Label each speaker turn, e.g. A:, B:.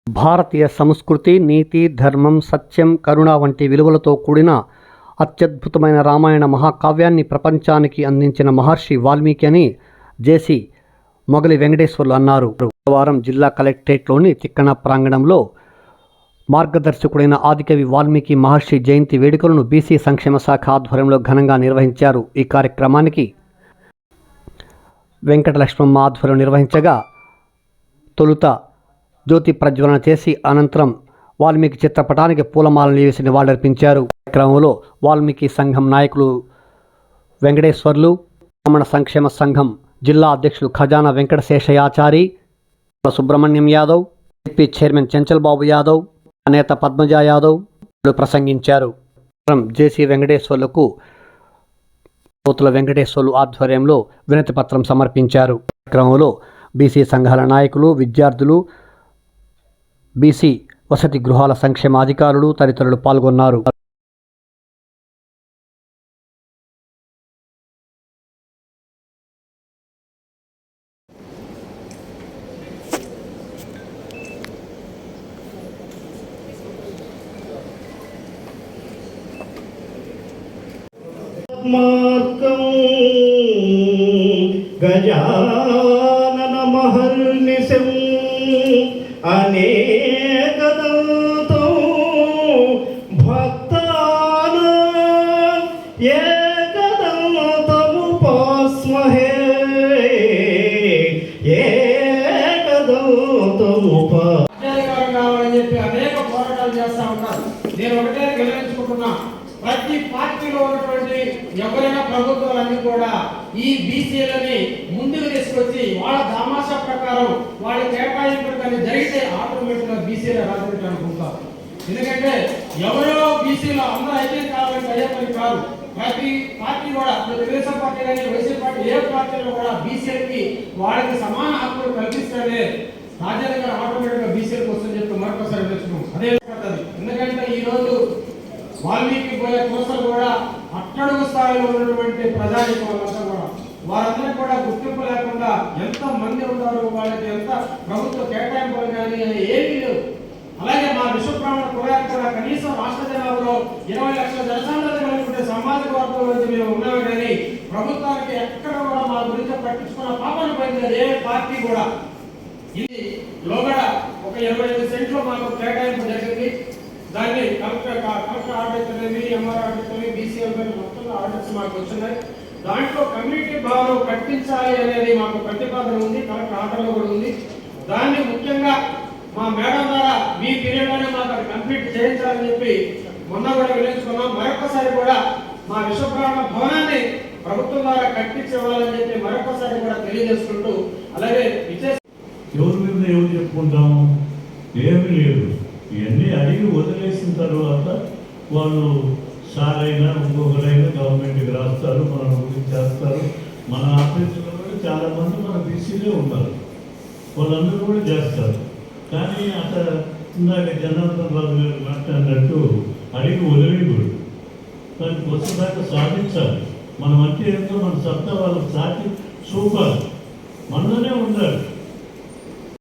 A: భారతీయ సంస్కృతి, నీతి, ధర్మం, సత్యం, కరుణ వంటి విలువలతో కూడిన అత్యద్భుతమైన రామాయణ మహాకావ్యాన్ని ప్రపంచానికి అందించిన మహర్షి వాల్మీకి అని జేసీ మొగలి వెంకటేశ్వర్లు అన్నారు. బుధవారం జిల్లా కలెక్టరేట్లోని తిక్కన ప్రాంగణంలో మార్గదర్శకుడైన ఆదికవి వాల్మీకి మహర్షి జయంతి వేడుకలను బీసీ సంక్షేమ శాఖ ఆధ్వర్యంలో ఘనంగా నిర్వహించారు. ఈ కార్యక్రమానికి వెంకటలక్ష్మమ్మ ఆధ్వర్యం నిర్వహించగా తొలుత జ్యోతి ప్రజ్వలన చేసి అనంతరం వాల్మీకి చిత్రపటానికి పూలమాలను వేసి నివాళులర్పించారు. కార్యక్రమంలో వాల్మీకి సంఘం నాయకులు వెంకటేశ్వర్లు, బ్రాహ్మణ సంక్షేమ సంఘం జిల్లా అధ్యక్షులు ఖజానా వెంకటశేషయాచారి, సుబ్రహ్మణ్యం యాదవ్, ఏపీ చైర్మన్ చెంచల్ బాబు యాదవ్, నేత పద్మజ యాదవ్ ప్రసంగించారు. జేసీ వెంకటేశ్వర్లకు పోతుల వెంకటేశ్వర్లు ఆధ్వర్యంలో వినతి పత్రం సమర్పించారు. కార్యక్రమంలో బీసీ సంఘాల నాయకులు, విద్యార్థులు, బీసీ వసతి గృహాల సంక్షేమ అధికారులు తదితరులు పాల్గొన్నారు.
B: గజానన మహర్నిశం అనేకదంతో భక్తానాం ఏకదంతముపాస్మహే
C: కావాలని చెప్పి అనేక పోరాటాలు చేస్తా ఉన్నారు. నేను ఒకటే గెలిపించుకుంటున్నా, ప్రతి పార్టీలో ఉన్నటువంటి ఎవరైనా ప్రభుత్వాలన్నీ కూడా ఈ బీసీలని ముందుకు తీసుకొచ్చి వాళ్ళ తమాషా ప్రకారం వాళ్ళ కేటాయింపులు కానీ జరిగితే ఆటోమేటిక్గా బీసీల రాజకీయాలు అనుకుంటారు. ఎందుకంటే ఎవరో బీసీలో అందరూ అయితే కావాలంటే అయ్యే పని కాదు. ప్రతి పార్టీ కూడా తెలుగుదేశం పార్టీ కానీ వైసీపీ పార్టీ ఏ పార్టీలో కూడా బీసీలకి వాళ్ళకి సమాన హక్కులు కల్పిస్తేనే రాజ్యాంగ ఆటోమేటిక్గా బీసీలకు వస్తుందని చెప్పి మరొకసారి తెలుసుకున్నాం. అదే పద్ధతి. ఎందుకంటే ఈ రోజు వాల్మీకి పోయే కోసలు కూడా అట్టడుగు స్థాయిలో ఉన్నటువంటి ప్రజానికం వాళ్ళంతా కూడా వారందరికీ కూడా గుర్తింపు లేకుండా ఎంత మంది ఉన్నారు, వాళ్ళకి ఎంత ప్రభుత్వ కేటాయింపులు కానీ ఏమీ లేవు. అలాగే మా విశ్వబ్రాహ్మణ కులానికి కూడా కనీసం రాష్ట్ర జనాభాలో 20 లక్షల జనసాంద్రత కలిగి సామాజిక వర్గం నుంచి మేము ఉన్నాము. కానీ ప్రభుత్వానికి ఎక్కడ కూడా మా గురించి పట్టించుకున్న పాపను పోయింది ఏ పార్టీ కూడా. ఇది లోగడ ఒక 25 సెంట్లు మాకు కేటాయింపు జరిగింది. దాన్ని కలెక్టర్ ఆర్డర్ అయితేనేమి, ఎంఆర్ ఆర్డర్ అయితేనేమి, బీసీఎల్ మొత్తం ఆర్డర్స్ మాకు వచ్చినాయి. దాంట్లో కమ్యూనిటీ భవనం కట్టించాలి అనేది మాకు ప్రతిపాదన ఉంది, కలెక్టర్ ఆర్డర్లో కూడా ఉంది. దాన్ని ముఖ్యంగా మా మేడం ద్వారా మీ పీరియడ్లోనే మాకు అది కంప్లీట్ చేయించాలని చెప్పి మొన్న కూడా వినియోగించుకున్నాం. మరొకసారి కూడా మా విశ్వబ్రాహ్మణ భవనాన్ని ప్రభుత్వం ద్వారా కట్టించేవాళ్ళని చెప్పి మరొకసారి కూడా తెలియజేసుకుంటూ, అలాగే
D: ఎవరి మీద ఎవరు చెప్పుకుంటాము, ఏమీ లేదు. ఇవన్నీ అడిగి వదిలేసిన తర్వాత వాళ్ళు సారైనా ఇంకొకరైనా గవర్నమెంట్కి రాస్తారు, మన గురించి చేస్తారు. మన ఆఫీసులో కూడా చాలామంది మన బీసీలే ఉన్నారు, వాళ్ళందరూ కూడా చేస్తారు. కానీ అక్కడ ఇందాక జనార్దన్ రాజు గారు మాట్లాడినట్టు అడిగి వదిలేయకూడదు. దానికి వచ్చేదాకా సాధించాలి. మనం అంటే ఏంటో మన సత్తా వాళ్ళకి సాటి చూపాలి, మనలోనే ఉండాలి.